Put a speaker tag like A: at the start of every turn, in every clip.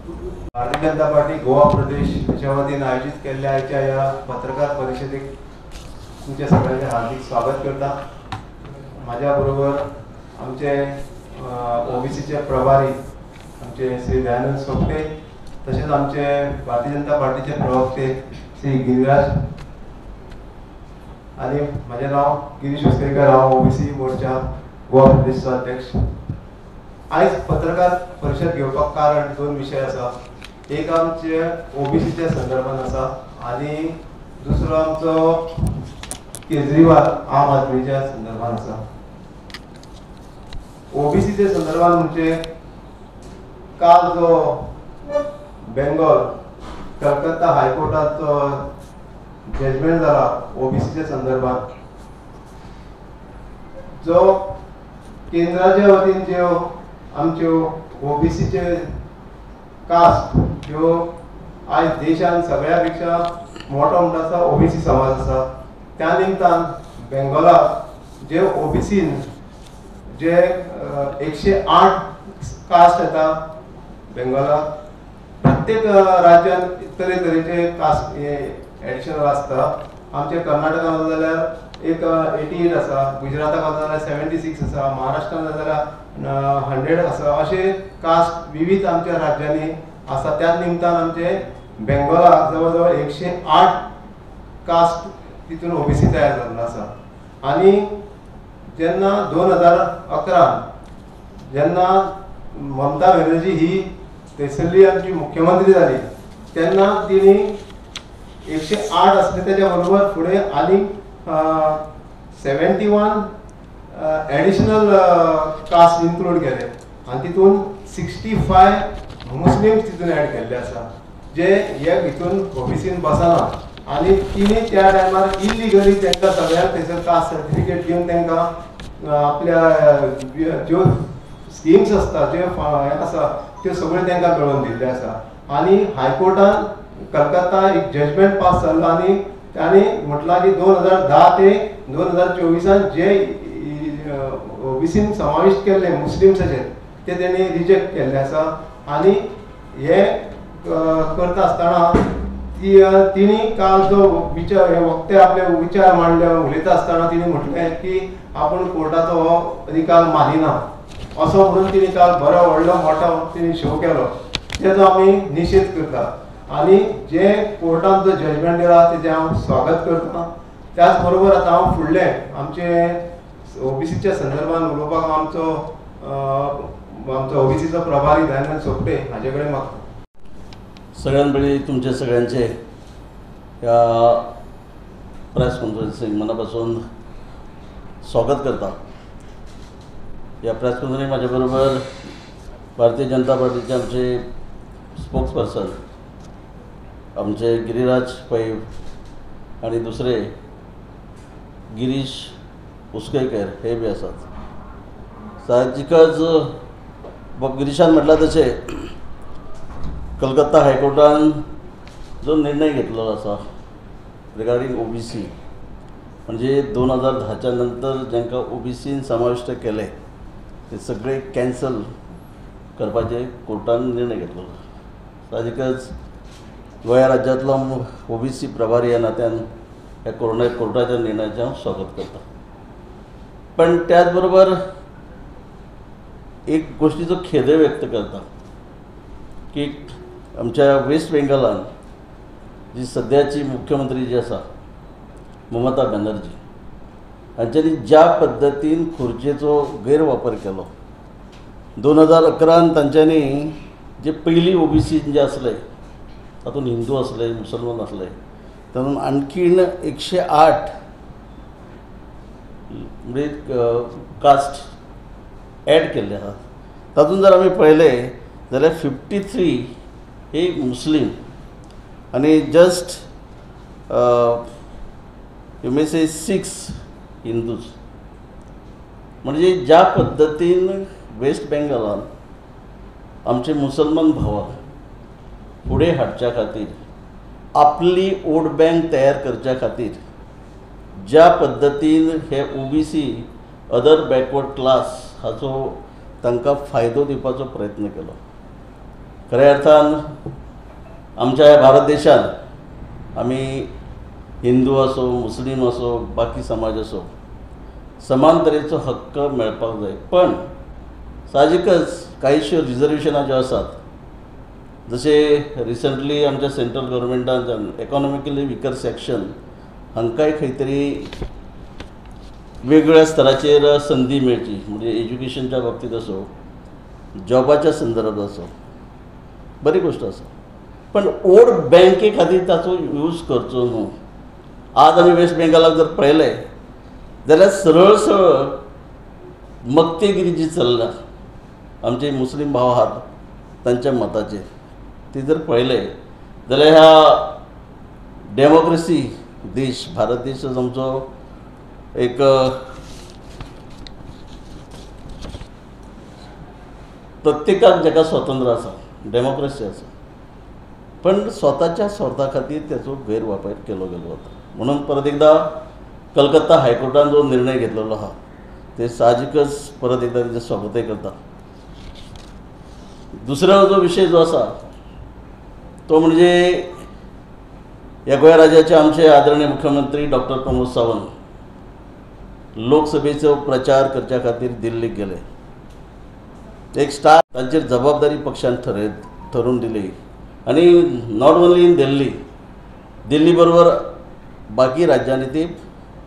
A: Bharatiya Janata party Goa प्रदेश याच्या वतीने आयोजित केलेल्या या पत्रकार परिषदेक तुमच्या सगळ्यांचे हार्दिक स्वागत करता। माझ्याबरोबर आमचे ओबीसीचे प्रभारी आमचे श्री दयानंद सोपटे, तसेच आमचे भारतीय जनता पार्टीचे प्रवक्ते श्री गिरीराज आणि माझे नाव गिरीश उसकेकर, हांव ओबीसी मोर्चा गोवा प्रदेशचो अध्यक्ष। आज पत्रकार परिषद घेवपाक कारण दोन विषय आसा। एक आमचे ओबीसीच्या संदर्भात आसा आणि दुसरो आमचो केजरीवाल आम आदमीच्या संदर्भात आसा। ओबीसीच्या संदर्भात म्हणजे काल जो बेंगॉल कलकत्ता हायकोर्टात जजमेंट जाला ओबीसीच्या संदर्भात, जो केंद्राच्या वतीन ज्यो आमच्यो ओबीसीचे कास्ट ज्यो आज देशान सगळ्यापेक्षा मोठो म्हणटा आसा ओबीसी समाज आसा, त्या निमतान बेंगॉलाक जे ओबीसीन जे 108 कास्ट येता बेंगॉलाक, प्रत्येक राज्यात तरेतरेचे कास्ट एडिशनल आसता। आमच्या कर्नाटकान जाल्यार एक 88 आसा, गुजराताक जाल्यार 76 आसा, महाराष्ट्रान जाल्यार 100 आसा। असे कास्ट विविध आमच्या राज्यांनी आसा। त्या निमतान आमचे बेंगॉलाक जवळ 108 कास्ट तितून ओबीसी तयार जाल्लो आसा। आणि जेन्ना 2011 जेन्ना ममता बॅनर्जी ही थंयसरली आमची मुख्यमंत्री जाली, तेन्ना तिणी 108 असले त्याच्या बरोबर फुडें आनी 71 एडिशनल कास्ट इन्क्लूड केले आणि तितून 65 मुस्लिम तितून ऍड केल्ले आसा, जे एक हितून ओबीसीन बसना। आणि तिणी त्या टायमार इलिगली तांकां सगळ्यांक थंयसर कास्ट सर्टिफिकेट दिवन तांकां आपल्या ज्यो स्किम्स आसता ज्यो आसा त्यो सगळ्यो तांकां मेळोवन दिल्ले आसा। आणि हायकोर्टान कलकत्ता एक जजमेंट पास जाल्लो आणि तांणी म्हटलां की 2010 ते 2024 जे ओबीसीन समाविष्ट केल्ले मुस्लिम्साचे ते तेणी रिजेक्ट केल्ले आसा। आणि हे करता आसतना तिणी काल जो विचार वक्ते आपले विचार मांडले उलयता आसतना तिणी म्हटलें की आपण कोर्टाचो हो निकाल मानिना असो म्हणून तिणी काल बरो व्हडलो मोठो तिणी शो केलो, तेजो आमी निशेध करता। आणि जे कोर्टान जो जजमेंट दिला तेजे हांव स्वागत करता। त्याच बरोबर आतां हांव फुडले आमचे ओबीसीच्या संदर्भात उलोवपाक आमचो ओबीसीचो प्रभारी दयानंद सोपटे हाजे कडेन मागता।
B: सगळ्यात पयलीं तुमचे सगळ्यांचे ह्या प्रेस कॉन्फरन्सीक मनापासून स्वागत करता। ह्या प्रेस कॉन्फरन्सीक म्हाजे बरोबर भारतीय जनता पार्टीचे आमचे स्पोक्स पर्सन आमचे गिरीराज पै आणि दुसरे गिरीश उसकेकर हे बी आसात। साहजिकच गिरीशान म्हटलां तशें कलकत्ता हायकोर्टान जो निर्णय घेतलेलो आसा रिगार्डिंग ओबीसी, म्हणजे 2010च्या नंतर जांकां ओबीसीन समाविष्ट केले ते सगळे कॅन्सल करपाचे कोर्टान निर्णय घेतलेलो। साहजिकच गोंय राज्यांतलो ओबीसी प्रभारी ह्या नात्यान ह्या कोर्टाच्या निर्णयाचें हांव स्वागत करता। पण त्याच बरोबर एक गोष्टीचो खेद व्यक्त करता की आमच्या वेस्ट बेंगॉलान जी सद्याची मुख्यमंत्री जी आसा ममता बॅनर्जी हांच्यांनी ज्या पद्दतीन खुर्चेचो गैरवापर केलो, 2011 तांच्यांनी जे पयली ओबीसी जे आसले तातूंत हिंदू आसले, मुसलमान आसले, तातूंत आणखीन 108 म्हणजे कास्ट ॲड केल्ले आहात। तातूंत जर आमी पळयलें जाल्यार 53 हे मुस्लीम आणि just you may say 6 Hindus. म्हणजे ज्या पद्दतीन वेस्ट बेंगॉलान आमचे मुसलमान भावांक फुडें हाडच्या खातीर आपली वोट बँक तयार करच्या खातीर ज्या पद्दतीन हे ओबीसी अदर बॅकवर्ड क्लास हाचो तांकां फायदो दिवपाचो प्रयत्न केलो, खऱ्या अर्थान आमच्या ह्या भारत देशात आम्ही हिंदू असो, मुस्लिम असो, बाकी समाज असो, समान तरेचो हक्क मेळपाक जाय. पण साहजिकच काहीश्यो रिजर्वेशनां ज्यो आसात, जशे रिसंटली आमच्या सेंट्रल गव्हर्मेंटान इकॉनॉमिकली विकर सेक्शन हांकांय खंय तरी वेगवेगळ्या स्तराचेर संदी मेळची, म्हणजे एज्युकेशनच्या बाबतीत असो, जॉबाच्या संदर्भात असो, बरी गोष्ट आसा. पण वोट बँके खातीर ताचो यूज करचो न्हू. आज आमी वेस्ट बेंगॉलाक जर पळयलें जाल्यार सरळ सरळ मक्तेगिरी जी चल्ल्या आमचे मुस्लीम भाव आहात तांच्या मताचेर, ती जर पळयलें जाल्यार ह्या डेमोक्रेसी देश भारत देश आमचो एक प्रत्येकाक जाका स्वातंत्र्य आसा, डेमोक्रेसी आसा, पण स्वताच्या स्वार्था खातीर त्याचो गैरवापर केलो गेलो वता. म्हणून परत एकदा कलकत्ता हायकोर्टान जो निर्णय घेतलेलो आहा ते साहजिकच परत एकदा तेजें स्वागतय करता. दुसरो जो विशय जो आसा तो म्हणजे ह्या गोंय राज्याचे आमचे आदरणीय मुख्यमंत्री डॉक्टर प्रमोद सावंत लोकसभेचो प्रचार करच्या खातीर दिल्लीक गेले. एक स्टार तांचेर जबाबदारी पक्षान ठरोवन दिली आणि नॉट ओन्ली इन दिल्ली बरोबर बाकी राज्यांनी ते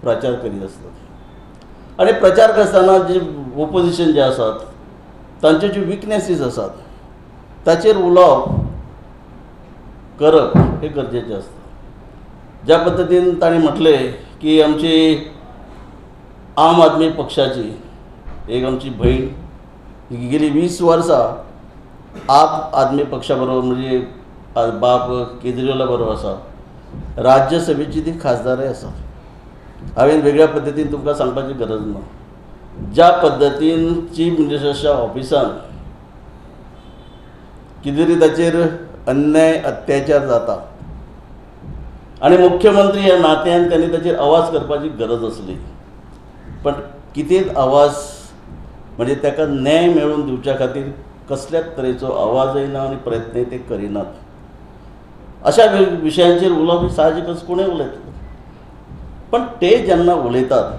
B: प्रचार करीत असतात. आणि प्रचार करताना जे ओपोजिशन जे आसात तांचे जे विकनेसीस आसात ताचेर उलोवप करप हे गरजेचें आसता. ज्या पद्दतीन ताणें म्हटलें की आमची आम आदमी पक्षाची एक आमची भयण गेली 20 वर्सां आप आदमी पक्षा बरोबर म्हणजे बाप केजरीवाला बरोबर आसा. राज्यसभेची ती खासदारय आसा. हांवें वेगळ्या पद्दतीन तुमकां सांगपाची गरज ना. ज्या पद्दतीन चीफ मिनिस्टरच्या ऑफिसान कितें तरी ताचेर अन्याय अत्याचार जाता आणि मुख्यमंत्री ह्या नात्यान त्यांनी ताचेर आवाज करपाची गरज आसली, पण कितेंच आवाज म्हणजे ताका न्याय मेळून दिवच्या खातीर कसल्याच तरेचो आवाजय ना आणि प्रयत्नय ते करिनात. अशा विशयांचेर उलोवप साहजिकच कोणें उलयता. पण ते जेन्ना उलयतात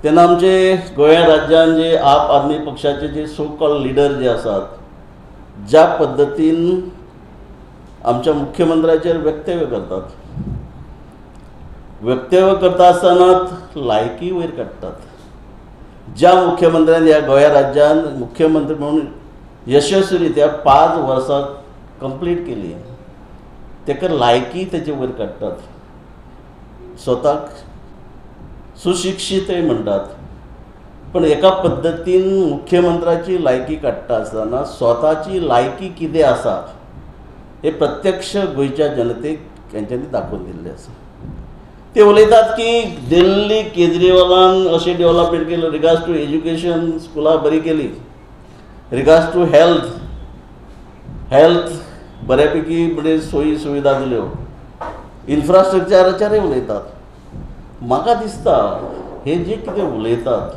B: तेन्ना आमचे गोंया राज्यान जे आप आदमी पक्षाचे जे सो कॉल्ड लिडर जे आसात, ज्या पद्दतीन आमच्या मुख्यमंत्र्याचेर वक्तव्य करतात, वक्तव्य करता आसतनाच लायकी वयर काडटात. ज्या मुख्यमंत्र्यान ह्या गोंया राज्यान मुख्यमंत्री म्हणून यशस्वीरित्या 5 वर्सां कंप्लीट केली, ताका लायकी तेचे वयर काडटात. स्वताक सुशिक्षीतय म्हणटात, पण एका पद्दतीन मुख्यमंत्र्याची लायकी काडटा आसतना स्वताची लायकी कितें आसा हे प्रत्यक्ष गोंयच्या जनतेक तेंच्यांनी दाखोवन दिल्लें आसा. ते उलयतात की दिल्ली केजरीवालान अशें डेव्हलपमेंट केलें, रिगार्ड्स टू एज्युकेशन स्कुलां बरी केली, रिगार्ड्स टू हेल्थ बऱ्यापैकी म्हणजे सोयी सुविधा दिल्यो, इन्फ्रास्ट्रक्चराचेरय उलयतात. म्हाका दिसता हे जे कितें उलयतात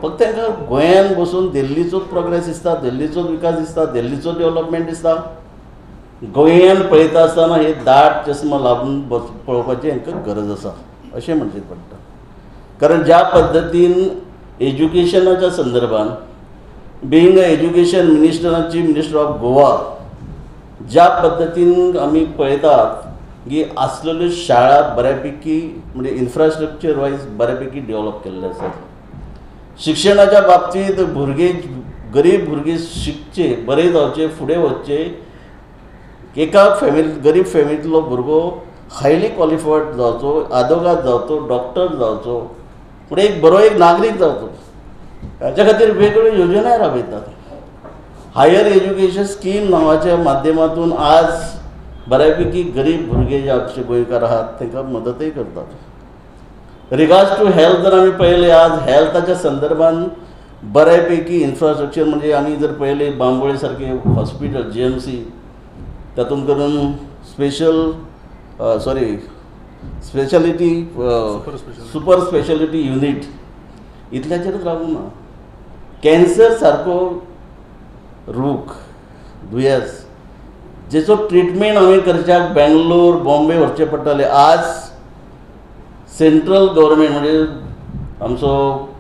B: फक्त तांकां गोंयान बसून दिल्लीचोच प्रोग्रेस दिसता, दिल्लीचोच विकास दिसता, दिल्लीचोच डेव्हलपमेंट दिसता. गोंयान पळयता आसतना हे दाट चश्मा लावन पळोवपाची हांकां गरज आसा अशें म्हणचें पडटा. कारण ज्या पद्दतीन एज्युकेशनाच्या संदर्भान being a education minister of Goa, ज्या पद्दतीन आमी पळयतात की आसलेल्यो शाळा बऱ्यापैकी म्हणजे इन्फ्रास्ट्रक्चर वायज बऱ्यापैकी डेव्हलप केल्ले आसात. शिक्षणाच्या बाबतींत गरीब भुरगे शिकचे, बरे जावचे, फुडें वचचे. एका गरीब फॅमिलींतलो भुरगो हायली क्वॉलिफायड जावचो, आदवोगाद जावचो, डॉक्टर जावचो, फुडें एक बरो एक नागरीक जावचो, हाच्या खातीर वेगवेगळ्यो योजनाय राबयतात. हायर एज्युकेशन स्कीम नांवाच्या माध्यमातून आज बऱ्यापैकी गरीब भुरगे जे आमचे गोंयकार आहात तांकां मदतय करतात. रिगार्ड्स टू हेल्थ जर आमी पळयलें, आज हेल्थाच्या संदर्भान बऱ्यापैकी इन्फ्रास्ट्रक्चर म्हणजे आमी जर पळयलें बांबोळे सारके हॉस्पिटल GMC, तातूंत करून सुपर स्पेशालिटी युनिट इतल्याचेरच रावूंक ना. कॅन्सर सारको रूख दुयेंस जेचो ट्रिटमेंट हांवें करच्याक बेंगलोर बॉम्बे व्हरचें पडटालें. आज सेंट्रल गव्हर्मेंट म्हणजे आमचो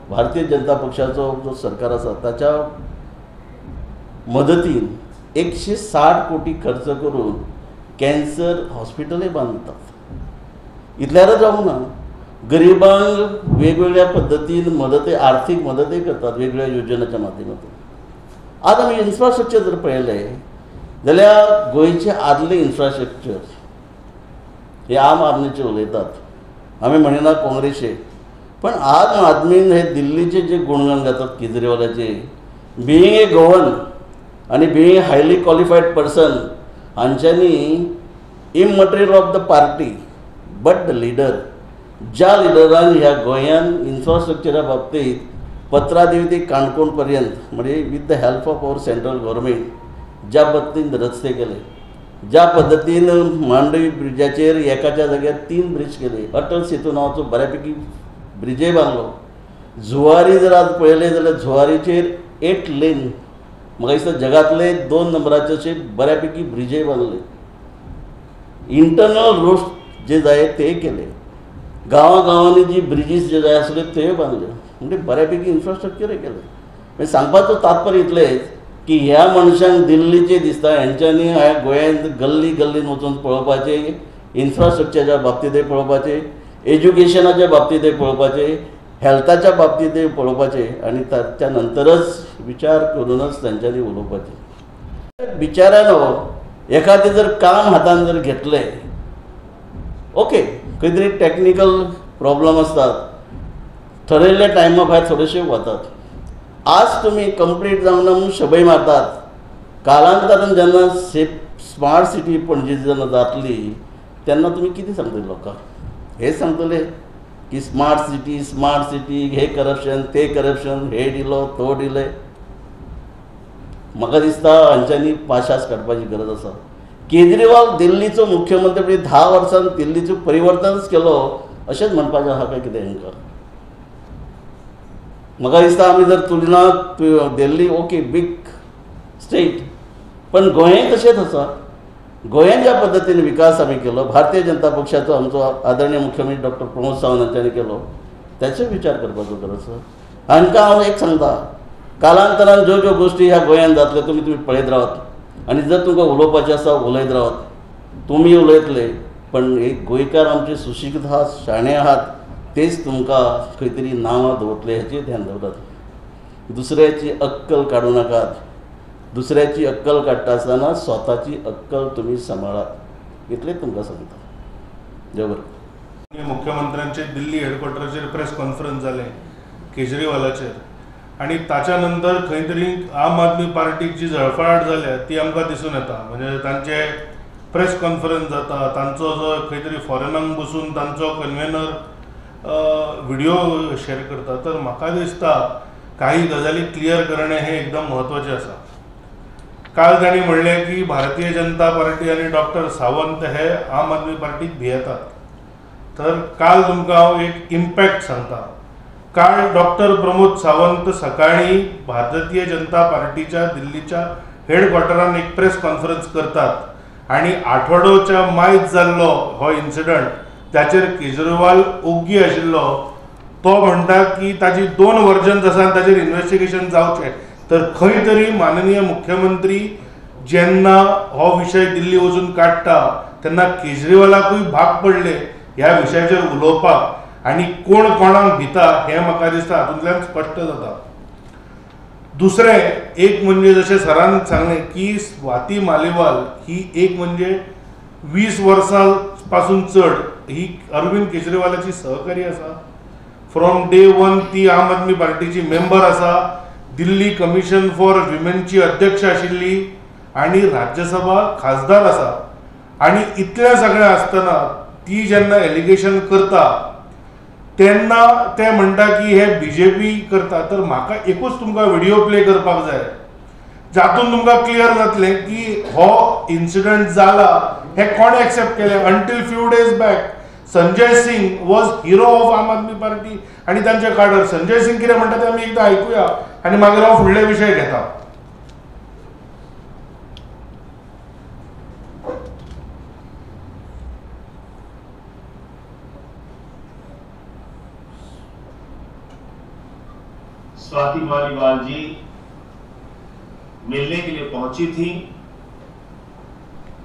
B: भारतीय जनता पक्षाचो जो सरकार आसा ताच्या मदतीन 160 कोटी खर्च करून कॅन्सर हॉस्पिटलय बांदतात. इतल्यारच जावंक ना, गरिबांक वेगवेगळ्या पद्दतीन मदती आर्थीक मदतय करतात वेगवेगळ्या योजनांच्या माध्यमातून. आज आमी इन्फ्रास्ट्रक्चर जर पळयलें जाल्यार गोंयचे आदले इन्फ्रास्ट्रक्चर हे आम आदमीचे उलयतात, आमी म्हणिना काँग्रेसचे, पण आम आदमीन हे दिल्लीचे जे गुणगान गातात केजरीवालाचे, बिईंग ए गोवन आनी being a highly qualified person, हांच्यांनी immaterial of the party but the leader, ज्या लिडरान ह्या गोंयान इन्फ्रास्ट्रक्चरा बाबतीत पत्रां दिली ती काणकोण पर्यंत म्हणजे with the help of our central government ज्या पद्दतीन रस्ते केले, ज्या पद्दतीन मांडवी ब्रिजाचेर एकाच्या जाग्यार 3 ब्रिज केले, अटल सेतू नांवाचो बऱ्यापैकी ब्रिजय बांदलो. जुवारी जर आज पळयलें जाल्यार जुवारीचेर 8 लेन म्हाका दिसता जगातले 2 नंबराचे अशे बऱ्यापैकी ब्रिजय बांदले. इंटरनल रोड्स जे जाय ते केले, गांवांनी जी ब्रिजीस जे जाय आसल्यो ते बांदल्यो, म्हणजे बऱ्यापैकी इन्फ्रास्ट्रक्चरय केलें. म्हणजे सांगपाचो तात्पर्य इतलेंच की ह्या मनशांक दिल्लीचे दिसता हेंच्यांनी ह्या गोंयांत गल्ली गल्लीन वचून पळोवपाचें, इन्फ्रास्ट्रक्चरच्या बाबतींतय पळोवपाचें, एज्युकेशनाच्या बाबतींतय पळोवपाचें, हेल्थाच्या बाबतींतय पळोवपाचें आनी ताच्या नंतरच विचार करूनच तांच्यांनी उलोवपाचें. बिचाऱ्यानो एखादें जर काम हातान जर घेतलें, ओके खंय तरी टॅक्निकल प्रॉब्लम आसतात, ठरयल्ल्या टायमा भायर थोडेशे वतात. आज तुम्ही कंप्लीट जावंक ना म्हणून शबय मारतात. कालांतरान जेन्ना स्मार्ट सिटी पणजी जेन्ना जातली तेन्ना तुमी कितें सांगतले लोकांक? हेच सांगतले की स्मार्ट सिटी हे करप्शन ते करप्शन, हे दिलो तो दिले. म्हाका दिसता हांच्यांनी पाशास काडपाची गरज आसा. केजरीवाल दिल्लीचो मुख्यमंत्री 10 वर्सांत दिल्लीचो परिवर्तनच केलो अशेंच म्हणपाचें आहा काय कितें हांकां? म्हाका दिसता आमी जर तुलना दिल्ली ओके बीग स्टेट, पण गोंय तशेंच आसा. गोंयान ज्या पद्दतीन विकास आमी केलो, भारतीय जनता पक्षाचो आमचो आदरणीय मुख्यमंत्री डॉक्टर प्रमोद सावंत हांच्यांनी केलो, त्याचो विचार करपाचो गरज आसा. हांकां हांव एक सांगता, कालांतरान ज्यो ज्यो गोश्टी ह्या गोंयांत जातल्यो तुमी पळयत रावात आनी जर तुमकां उलोवपाचें आसा उलयत रावात. तुमी उलयतले, पण एक गोंयकार आमचे सुशिक्षीत आहात, शाणे आहात, तेच तुमकां खंय तरी नांवां दवरतले हेचेर ध्यान दवरात. दुसऱ्याची अक्कल काडूं नाकात. दुसऱ्याची अक्कल काडटा आसतना स्वताची अक्कल तुमी सांबाळात, इतलेंच तुमकां सांगता. देव बरें.
C: मुख्यमंत्र्यांचे दिल्ली हेडक्वॉर्टराचेर प्रेस कॉन्फरन्स जालें केजरीवालाचेर, आनी ताच्या नंतर खंय तरी आम आदमी पार्टीक जी जळफळाट जाल्या ती आमकां दिसून येता. म्हणजे तांचे प्रेस कॉन्फरन्स जाता, तांचो जो खंय तरी फॉरेनाक बसून तांचो कन्व्हेनर व्हिडिओ शेअर करता. तर म्हाका दिसता काही गजाली क्लियर करणे हे एकदम महत्वाचे आसा. काल तांणी म्हणलें की भारतीय जनता पार्टी आनी डॉक्टर सावंत हे आम आदमी पार्टीक भियेतात. तर काल तुमकां हांव एक इम्पॅक्ट सांगता. काल डॉक्टर प्रमोद सावंत सकाळी भारतीय जनता पार्टीच्या दिल्लीच्या हेडक्वॉर्टरान एक प्रेस कॉन्फरन्स करतात आनी आठवडोच्या मायज जाल्लो हो इन्सिडंट त्याचेर केजरीवाल ओग्गी आशिल्लो तो म्हणटा की ताजी 2 वर्जन्स आसा आनी ताचेर इन्व्हेस्टिगेशन जावचें. तर खंय तरी माननीय मुख्यमंत्री जेन्ना हो विशय दिल्ली वचून काडटा तेन्ना केजरीवालाकूय भाग पडले ह्या विशयाचेर उलोवपाक, आनी कोण कोणाक भिता हें म्हाका दिसता हातूंतल्यान स्पश्ट जाता. दुसरें एक म्हणजे जशें सरान सांगलें की स्वाती मालिवाल ही एक म्हणजे 20 वर्सां पासून चड ही अरविंद केजरीवालाची सहकारी आसा. फ्रॉम डे 1 ती आम आदमी पार्टीची मेंबर आसा, दिल्ली कमिशन फॉर विमेनची अध्यक्ष आशिल्ली आनी राज्यसभा खासदार आसा. आनी इतलें सगळें आसतना ती जेन्ना एलिगेशन करता तेन्ना ते म्हणटा की हे बीजेपी करता. तर म्हाका एकूच तुमकां व्हिडिओ प्ले करपाक जाय जातून तुमकां क्लियर जातलें की हो इन्सिडंट जाला हे कोणे एक्सेप्ट केलें. Until few days back Sanjay Singh was hero of Aam Aadmi party आनी तांचे काडर. संजय सिंग कितें म्हणटा तें आमी एकदां आयकुया आनी मागीर हांव फुडले विशय घेता.
D: स्वाति मालीवाल जी मिलने के लिए पहुंची थी,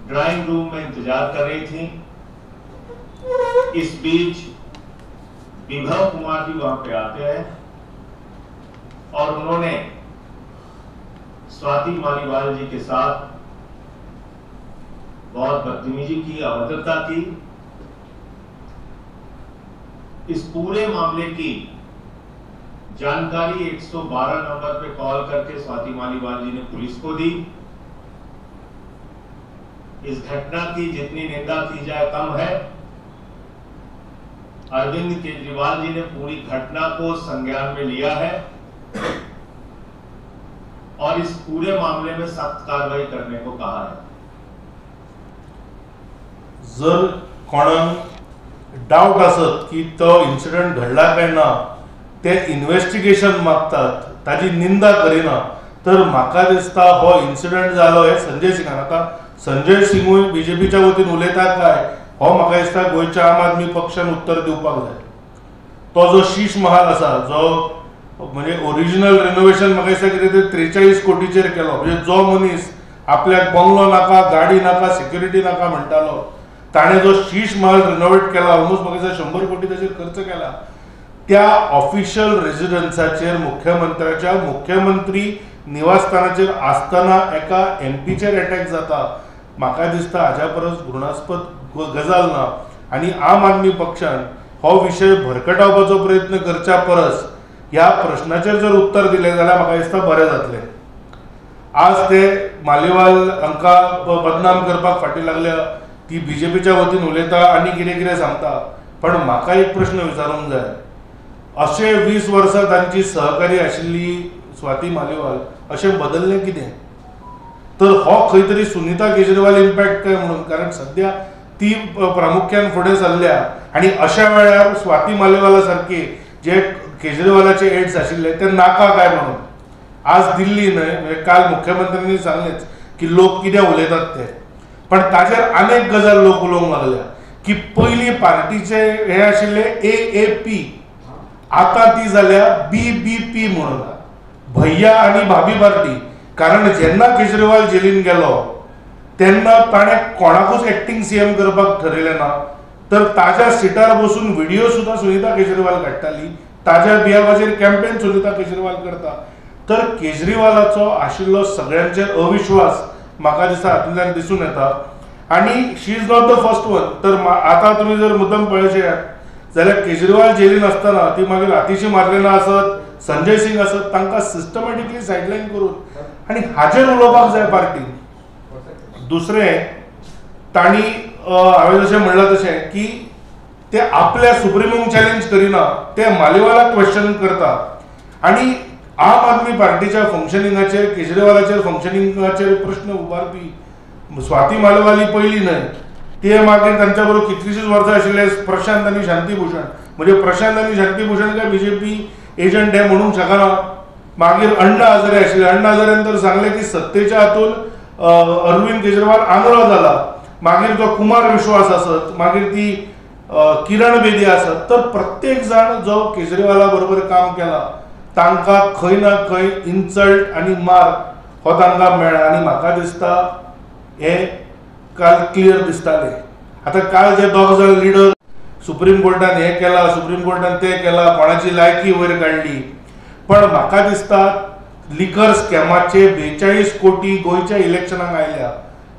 D: ड्राइंग रूम में इंतजार कर रही थी। इस बीच विभव कुमार जी वहां पे आते हैं और उन्होंने स्वाति मालीवाल जी के साथ बहुत बदतमीजी की, अभद्रता की। इस पूरे मामले की जानकारी 112 नंबर पे कॉल करके स्वाति मालीवाल जी ने पुलिस को दी। इस घटना की जितनी निंदा की जाए कम है। अरविंद केजरीवाल जी ने पूरी घटना को संज्ञान में लिया है और इस पूरे मामले में सख्त कार्रवाई करने को कहा है।
C: जर कोणाक डाउट आसत की तो इन्सिडेंट घडला काय ना, ते इन्व्हेस्टिगेशन मागतात, ताजी निंदा करिना, तर म्हाका दिसता हो इन्सिडेंट जालो हे संजय सिंगान। आता संजय सिंगूय बीजेपीच्या वतीन उलयता काय हो म्हाका दिसता गोंयच्या आम आदमी पक्षान उत्तर दिवपाक जाय। तो जो शीश महाल आसा, जो म्हणजे ओरिजिनल रिनोव्हेशन म्हाका दिसता कितें ते 43 कोटीचेर केलो। म्हणजे जो मनीस आपल्याक बंगलो नाका, गाडी नाका, सिक्युरिटी नाका म्हणटालो, ताणे जो शीश महल रिनोव्हेट केला, ऑलमोस्ट म्हाका दिसता 100 कोटी ताचेर खर्च केला। त्या ऑफिशियल रेजिडेन्साचेर मुख्यमंत्र्याच्या मुख्यमंत्री निवासस्थानाचेर आसतना एका एमपीचेर अटॅक जाता। म्हाका दिसता हाच्या परस घृणास्पद गजाल ना। आणि आम आदमी पक्षान हो विषय भरकटावपाचो प्रयत्न करच्या परस ह्या प्रश्नाचेर जर उत्तर दिलें जाल्यार म्हाका दिसता बरें जातलें। आज ते मालीवाल हांकां बदनाम करपाक फाटीं लागल्या, ती बीजेपीच्या वतीन उलयता आनी कितें कितें सांगता। पण म्हाका एक प्रश्न विचारूंक जाय, अशें 20 वर्सां तांची सहकारी आशिल्ली स्वाती मालीवाल अशें बदललें कितें? तर हो खंय तरी सुनीता केजरीवाल इम्पॅक्ट काय म्हणून, कारण सध्या ती प्रामुख्यान फुडें सरल्या आणि अशा वेळार स्वाती मालीवाला सारखे जे केजरीवालाचे एड्स आशिल्ले ते नाका काय म्हणून आज दिल्ली न्हय, म्हणजे काल मुख्यमंत्र्यांनी सांगलेच की लोक कितें उलयतात ते। पण ताजेर अनेक गजाल लोक उलोवंक लागल्या की पयलीं पार्टीचे हे आशिल्ले AAP, आता ती जाल्या BBP म्हणून, भैया आणि भाभी पार्टी। कारण जेन्ना केजरीवाल जेलीन गेलो तेन्ना ताणें कोणाकूच एक्टिंग CM करपाक ठरयलें ना, तर ताज्या सिटार बसून व्हिडिओ सुद्धा सुनीता केजरीवाल काडटाली, ताज्या बिहावाचेर कॅम्पेन सुनीता केजरीवाल करता। तर केजरीवालाचो आशिल्लो सगळ्यांचेर अविश्वास म्हाका दिसता हातूंतल्यान दिसून येता। आणि she is not the first one. तर आता तुमी जर मुद्दम पळयचे जाल्यार केजरीवाल जेलीन आसतना ती मागीर आतिशी मार्लेना आसत, संजय सिंग आसत, तांकां सिस्टमॅटिकली सायडलायन करून आनी हाचेर उलोवपाक जाय पार्टी। दुसरें, तांणी हांवें जशें म्हणलां तशें की ते आपल्या सुप्रिमोक चॅलेंज करिना, ते मालीवालाक क्वेश्चन करता। आणि आम आदमी पार्टीच्या फंक्शनिंगाचेर, केजरीवालाचेर फंक्शनिंगाचेर प्रश्न उबारपी स्वाती मालीवाल ही पयली न्हय, ते मागीर तांच्या बरोबर कितलीशींच वर्सां आशिल्ले प्रशांत आनी शांतीभूषण। म्हणजे प्रशांत आनी शांतीभूषण काय बीजेपी एजंट हे म्हणूंक शकना। मागीर अण्णा हजारे आशिल्ले, अण्णा हजारेन तर सांगले की सत्तेच्या हातून अरविंद केजरीवाल आंधळो जाला। मागीर तो कुमार विश्वास आसत, मागीर ती किरण बेदी आसत। तर प्रत्येक जाण जो केजरीवाला बरोबर काम केला तांकां खंय ना खंय इन्सल्ट आनी मार हो तांकां मेळ्ळा। आनी म्हाका दिसता हे काल क्लियर दिसताले। आता काल जे दोग जाण लिडर सुप्रीम कोर्टान हे केला, सुप्रीम कोर्टान ते केला, कोणाची लायकी वयर काडली, पण म्हाका दिसता लिकर स्कॅमाचे 42 कोटी गोंयच्या इलेक्शनाक आयल्या।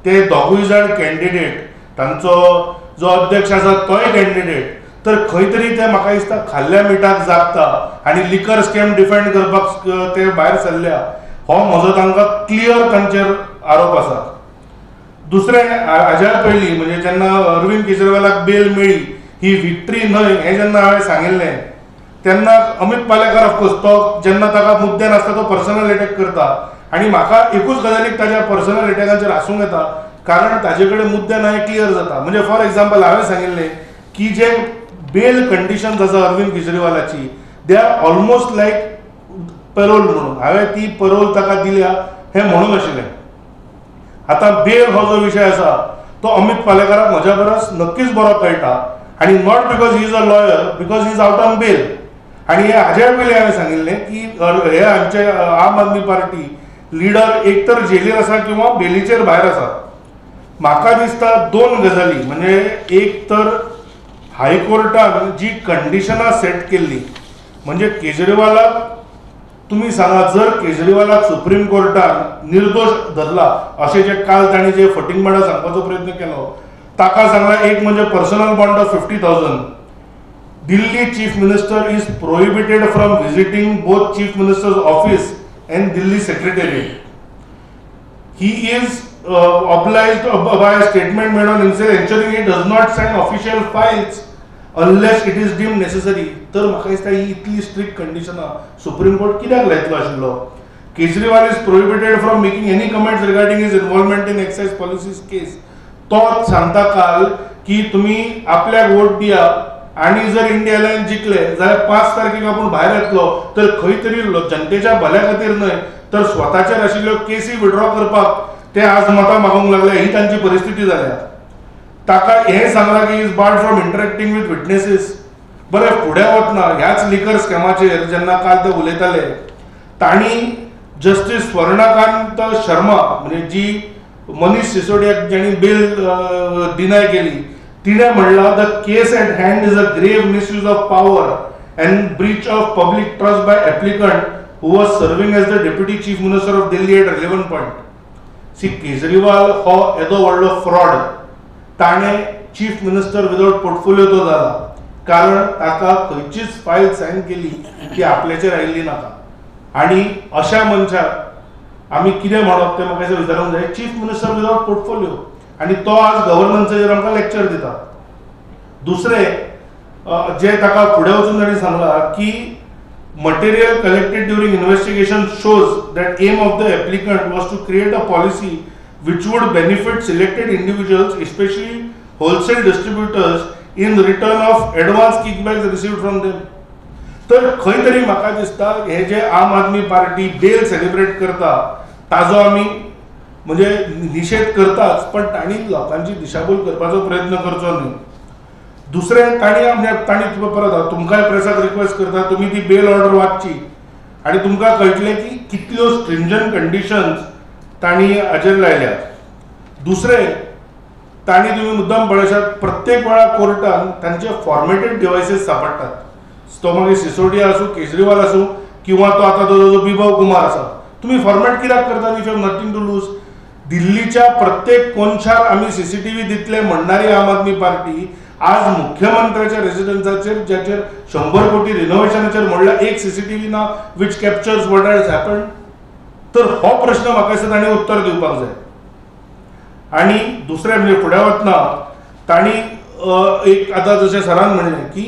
C: ते दोगूय जाण कॅन्डिडेट, तांचो जो अध्यक्ष आसा तोय कॅन्डिडेट। तर खंय तरी ते म्हाका दिसता खाल्ल्या मिठाक जागता आनी लिकर स्कॅम डिफेंड करपाक ते भायर सरल्या, हो म्हजो तांकां क्लियर तांचेर आरोप आसा। दुसरें, हाज्या पयलीं म्हणजे जेन्ना अरविंद केजरीवालाक बेल मेळ्ळी ही विक्ट्री न्हय हें जेन्ना हांवें सांगिल्लें तेन्ना अमित पालेकर ऑफकोर्स तो जेन्ना ताका मुद्दे नासता तो पर्सनल अटॅक करता। आनी म्हाका एकूच गजालीक ताज्या पर्सनल अटॅकाचेर हांसूंक येता, कारण ताजे कडेन मुद्दे ना हे क्लियर जाता। म्हणजे फॉर एक्झाम्पल हांवें सांगिल्लें की जे बेल कंडिशन्स आसा अरविंद केजरीवालाची, they are almost like parole म्हणून। हांवें ती पेरोल ताका दिल्या हें म्हणून आशिल्लें। आता बेल हो जो विषय आसा तो अमित पालेकराक म्हज्या परस नक्कीच बरो कळटा, आणि not because he is a lawyer, because he is out on bail. आणि हाज्या पयलीं हांवें सांगिल्लें की हे आमचे आम आदमी पार्टी लिडर एक तर जेलीर आसा किंवा बेलीचेर भायर आसा. म्हाका दिसता दोन गजाली, म्हणजे एक तर हायकोर्टान जी कंडिशनां सेट केल्ली, म्हणजे केजरीवालाक तुम्ही सांगा, जर केजरीवालाक सुप्रीम कोर्टान निर्दोष धरला अशें जे काल तांणी जे फटींगपणां सांगपाचो प्रयत्न केलो, ताका सांगला एक म्हणजे personal bond of 50,000. Delhi chief minister is prohibited from visiting both chief minister's office and Delhi Secretariat. He is obliged by a statement made on himself ensuring he does not sign official files unless it is deemed necessary. तर म्हाका दिसता ही इतली strict कंडिशनां supreme court कित्याक लायतलो आशिल्लो? Kejriwal is prohibited from making any comments regarding his involvement in excise policies case. तो सांगता काल की तुम्ही आपल्याक वोट दिया आणि जर इंडिया अलायन्स जिंकले जाल्यार 5 तारखेक आपण भायर येतलो, तर खंय तरी जनतेच्या भल्या खातीर न्हय तर स्वताचेर आशिल्ल्यो केसी विड्रॉ करपाक ते आज मतां मागूंक लागले. ही तांची परिस्थिती जाल्या. ताका हें सांगलां की is barred from interacting with witnesses. बरें, फुडें वतना ह्याच लिकर स्कॅमाचेर जेन्ना काल ते उलयताले, तांणी जस्टीस स्वर्णकांत शर्मा म्हणजे जी मनीष सिसोडियाक जेणी बेल डिनाय केली, तिने म्हणला the case at hand is a grave misuse of power and breach of public trust by applicant who was serving as the deputy chief minister of Delhi at relevant point. See, Kejriwal हो येदो व्हडलो fraud. ताणे chief minister without portfolio तो जाला, कारण ताका खंयचीच file Sion केली ती आपल्याचेर आयिल्ली नाका. आणि अशा मनशाक आमी कितें म्हणप तें म्हाका विचारूंक जाय. चीफ मिनिस्टर विदाउट पोर्टफोलिओ, आणि तो आज गव्हर्नन्साचेर आमकां लेक्चर दिता. दुसरे जे ताका फुडें वचून ताणें सांगला की material collected during investigation shows that aim of the applicant was to create a policy which would benefit selected individuals especially wholesale distributors in return of advance kickbacks received from them. तर खंय तरी म्हाका दिसता हे जे आम Aadmi party bell celebrate करता ताजो आमी म्हणजे निषेध करताच, पण तांणी लोकांची दिशाभूल करपाचो प्रयत्न करचो न्हय. दुसरें तांणी परत तुमकांय प्रेसाक रिक्वेस्ट करता, तुमी ती बेल ऑर्डर वाचची आणि तुमकां कळटलें की कितल्यो स्ट्रिंजंट कंडिशन्स तांणी हाजेर लायल्यात. दुसरें, तांणी तुमी मुद्दाम पळयशात प्रत्येक वेळा कोर्टान तांचे फॉर्मेटेड डिव्हायसीस सापडटात. तो मागीर सिसोडिया आसूं, केजरीवाल आसूं किंवा तो आतां जो बिभव कुमार आसा. तुम्ही फॉर्मॅट कित्याक करता if you have nothing to lose? दिल्लीच्या प्रत्येक कोनशार आम्ही सीसीटीव्ही दितले म्हणणारी आम आदमी पार्टी आज मुख्यमंत्र्याच्या रेसिडेन्साचेर ज्याचेर 100 कोटी रिनोव्हेशनाचेर म्हणल्यार एक सीसीटीव्ही ना विच कॅप्चर्स वॉट हॅज हॅपन्ड. तर हो प्रश्न म्हाका दिसता तांणी उत्तर दिवपाक जाय. आणि दुसरें म्हणजे फुडें वतना तांणी एक आतां जशें सरान म्हणलें की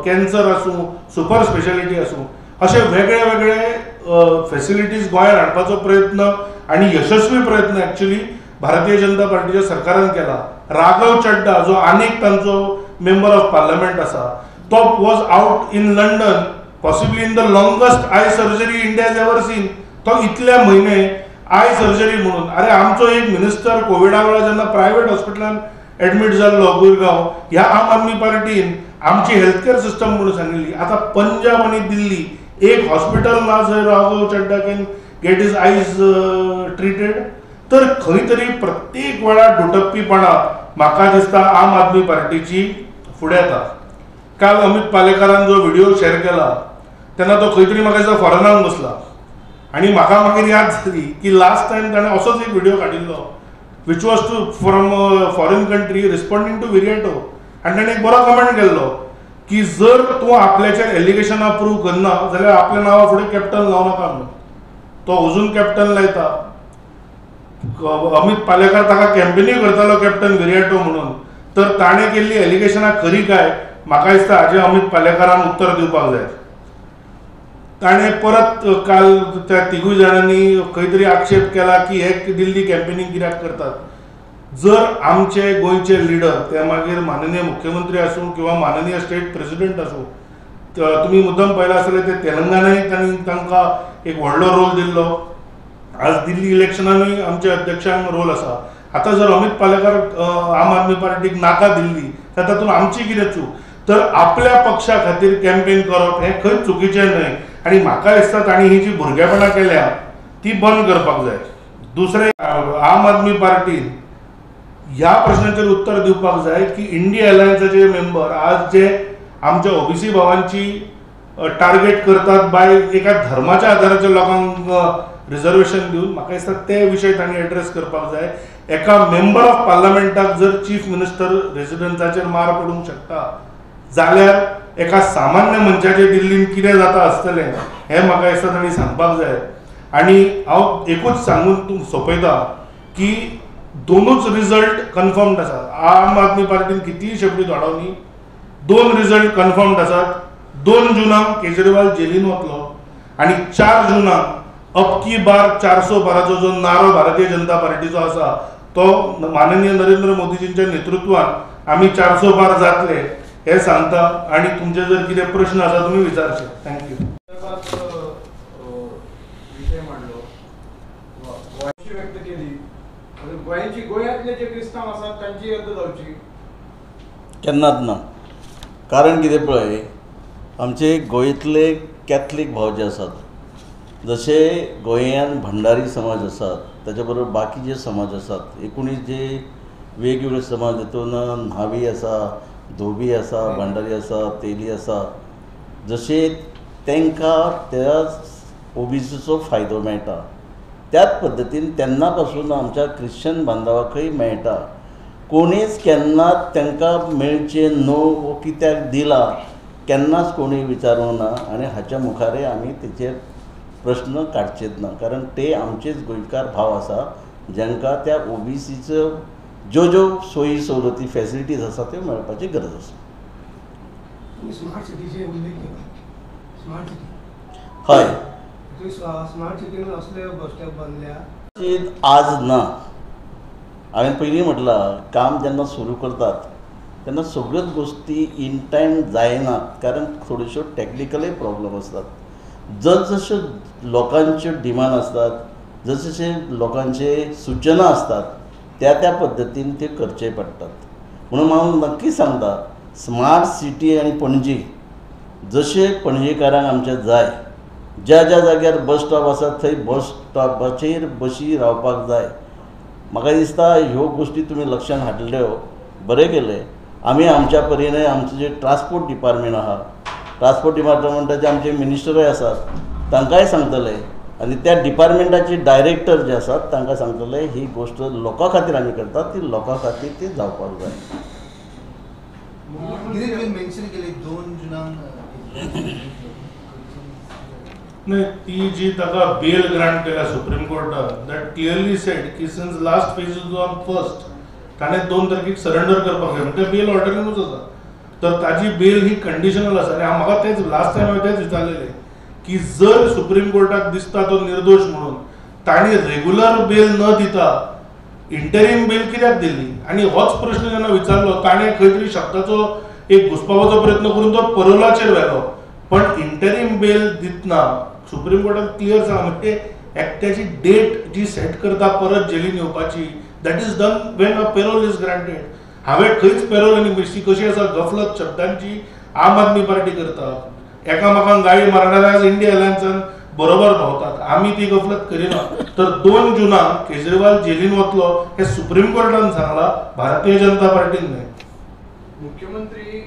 C: कॅन्सर आसूं, सुपर स्पेशालिटी आसूं, अशे वेगळे वेगळे फॅसिलिटीज गोंयांत हाडपाचो प्रयत्न आणि यशस्वी प्रयत्न ॲक्च्युली भारतीय जनता पार्टीच्या सरकारान केला. राघव चड्डा जो आनीक तांचो मेंबर ऑफ पार्लमेंट आसा, तो was out in London possibly in the longest I surgery India has ever seen. तो इतले म्हयने आय सर्जरी म्हणून, अरे आमचो एक मिनिस्टर कोविडा वेळार जेन्ना प्रायव्हेट हॉस्पिटलान एडमीट जाल्लो गुरगांव, ह्या आम आदमी पार्टीन आमची हेल्थकेअर सिस्टम म्हणून सांगिल्ली. आता पंजाब आणि दिल्ली एक हॉस्पिटल ना जंय राघव चड्डा कॅन गेट इज आयज ट्रिटेड. तर खंय तरी प्रत्येक वेळार दुटप्पीपणा म्हाका दिसता आम आदमी पार्टीची फुडें येता. काल अमित पालेकरान जो व्हिडिओ शेअर केला तेन्ना तो खंय तरी म्हाका दिसता फॉरेनाक बसला आणि म्हाका मागीर याद जाली की लास्ट टायम ताणें असोच एक व्हिडिओ काडिल्लो which was to from foreign country responding to Viriato. आनी ताणें एक बरो कमेंट केल्लो की जर तूं आपल्याचेर एलिगेशनां प्रूव करना जाल्यार आपल्या नांवा फुडें कॅप्टन लावं नाका म्हणून. तो अजून कॅप्टन लायता. अमित पालेकर ताका कॅम्पेनी करतालो कॅप्टन विरिएटो म्हणून. तर ताणें केल्ली एलिगेशनां खरी काय म्हाका दिसता हाजें अमित पालेकरान उत्तर दिवपाक जाय. ताणें परत काल त्या तिगूय जाणांनी खंय तरी आक्षेप केला की हे दिल्ली कॅम्पेनिंग कित्याक करतात. जर आमचे गोंयचे लिडर ते मागीर माननीय मुख्यमंत्री आसूं किंवा माननीय स्टेट प्रेसिडेंट आसूं, तुमी मुद्दम पळयलां आसतलें ते तेलंगणांत तांकां एक व्हडलो रोल दिल्लो. आज दिल्ली इलेक्शनानूय आमचे अध्यक्षांक रोल आसा. आतां जर अमित पालेकर आम आदमी पार्टीक नाका दिल्ली तर तातूंत आमची कितें चूक? तर आपल्या पक्षा खातीर कॅम्पेन करप हें खंयच चुकीचें न्हय आनी म्हाका दिसता तांणी ही जी भुरगेपणां केल्या ती बंद करपाक जाय. दुसरें, आम आदमी पार्टीन ह्या प्रश्नाचेर उत्तर दिवपाक जाय की इंडिया अलायन्साचे मेंबर आज जे आमच्या ओबीसी भावांची टार्गेट करतात बाय एका धर्माच्या आधाराच्या लोकांक रिजर्वेशन दिवन, म्हाका दिसता ते विशय तांणी एड्रेस करपाक जाय. एका मेंबर ऑफ पार्लमेंटाक जर चीफ मिनिस्टर रेजिडेंसाचेर मार पडूंक शकता जाल्यार एका सामान्य मनशाचे दिल्लीन कितें जाता आसतलें हें म्हाका दिसता तांणी सांगपाक जाय. आनी हांव एकूच सांगून सोंपयता की दोनूच रिजल्ट कन्फर्म्ड आसात. आम आदमी पार्टीन कितलीय शेपटी धाडवनी, 2 रिजल्ट कन्फर्म्ड आसात. 2 जुनाक केजरीवाल जेलीन वतलो आनी 4 जुनाक अबकी बार 400 बाराचो जो नारो भारतीय जनता पार्टीचो आसा तो माननीय नरेंद्र मोदीजींच्या नेतृत्वान आमी 400 बार जातले हे सांगता. आनी तुमचे जर कितें प्रश्न आसा तुमी विचारचे. थँक्यू.
E: विषय मांडलो, व्यक्त केली, गोंयची गोंयांतले जे क्रिस्तांव आसात तांची रद्द जावची
B: केन्नाच ना. कारण कितें पळय, आमचे गोंयतले कॅथलीक भाव जे आसात, जशे गोंयांत भंडारी समाज आसात ताचे बरोबर बाकी जे समाज आसात, एकुणीस जे वेगवेगळे समाज हितून न्हावी आसा, धोबी आसा, भंडारी आसा, तेली आसा, जशे तांकां त्या ओबीसीचो फायदो मेळटा त्याच पद्दतीन तेन्ना पासून आमच्या क्रिश्चन बांदवाकय मेळटा. कोणीच केन्नाच तांकां मेळचें न्हू वो कित्याक दिला केन्नाच कोणी विचारूंक ना आनी हाच्या मुखारय आमी तेचेर प्रश्न काडचेच ना. कारण ते आमचेच गोंयकार भाव आसा जांकां त्या ओबीसीचो ज्यो ज्यो सोयी सवलती फॅसिलिटीज आसा त्यो मेळपाची गरज आसा.
F: स्मार्ट सिटीचे उल्लेख केला. स्मार्ट सिटी
B: हय,
F: स्मार्ट सिटीन असले बस स्टॉप बांदल्या
B: आज ना. हांवें पयलीं म्हटलां, काम जेन्ना सुरू करतात तेन्ना सगळ्योच गोश्टी इन टायम जायनात, कारण थोड्योश्यो टॅक्निकलय प्रॉब्लम आसतात. जसजश्यो लोकांच्यो डिमांड आसतात, जसजशे लोकांचे सूचना असतात त्या त्या पद्दतीन ते करचे पडटात. म्हणून हांव नक्की सांगता, स्मार्ट सिटी आनी पणजी जशे पणजेकारांक आमच्या जाय, ज्या ज्या जाग्यार बस स्टॉप आसा थंय बस स्टॉपाचेर बशी रावपाक जाय. म्हाका दिसता ह्यो गोश्टी तुमी लक्षांत हाडल्यो, बरें केलें. आमी आमच्या परीने आमचें जे ट्रान्सपोर्ट डिपार्टमेंट आहा, ट्रान्सपोर्ट डिपार्टमेंटाचे आमचे मिनिस्टरूय आसात, तांकांय सांगतले आनी त्या डिपार्टमेंटाचे डायरेक्टर जे आसात तांकां सांगतले ही गोश्ट लोकां खातीर आमी करतात, ती लोकां खातीर ती जावपाक जाय.
G: मेन्शन केली 2 जुनाक
C: नाही, ती जी ताका बेल ग्रांट केल्या सुप्रीम कोर्टान, दॅट क्लियरली सेड की since last phase is on first ताणें 2 तारखेक सरेंडर करपाक जाय. म्हणजे बेल ऑर्डरीनूच आसा, तर ताजी बेल ही कंडिशनल आसा. आनी म्हाका तेच लास्ट टायम हांवें तेच विचारलेलें की जर सुप्रीम कोर्टाक दिसता तो निर्दोश म्हणून ताणी रेग्युलर बेल न दिता इंटरीम बेल कित्याक दिली. आनी होच प्रश्न जेन्ना विचारलो ताणें खंय तरी शब्दाचो एक घुसपावपाचो प्रयत्न करून तो परोलाचेर व्हेलो, पण इंटरीम बेल दितना सुप्रीम कोर्टान क्लियर सांगला, म्हणजे एकट्याची डेट जी सेट करता परत जेलीन येवपाची, that is done when a payroll is granted. हांवें खंयच पेरोल आनी बेश्टी कशी आसा गफलत शब्दांची आम आदमी पार्टी करता, एकामेकांक गाळी मारणारे आज इंडिया अलायन्सान बरोबर भोंवतात. आमी ती गफलत करिना. तर 2 जुनाक केजरीवाल जेलीन वतलो हे सुप्रीम कोर्टान सांगला, भारतीय जनता पार्टीन न्हय.
E: मुख्यमंत्री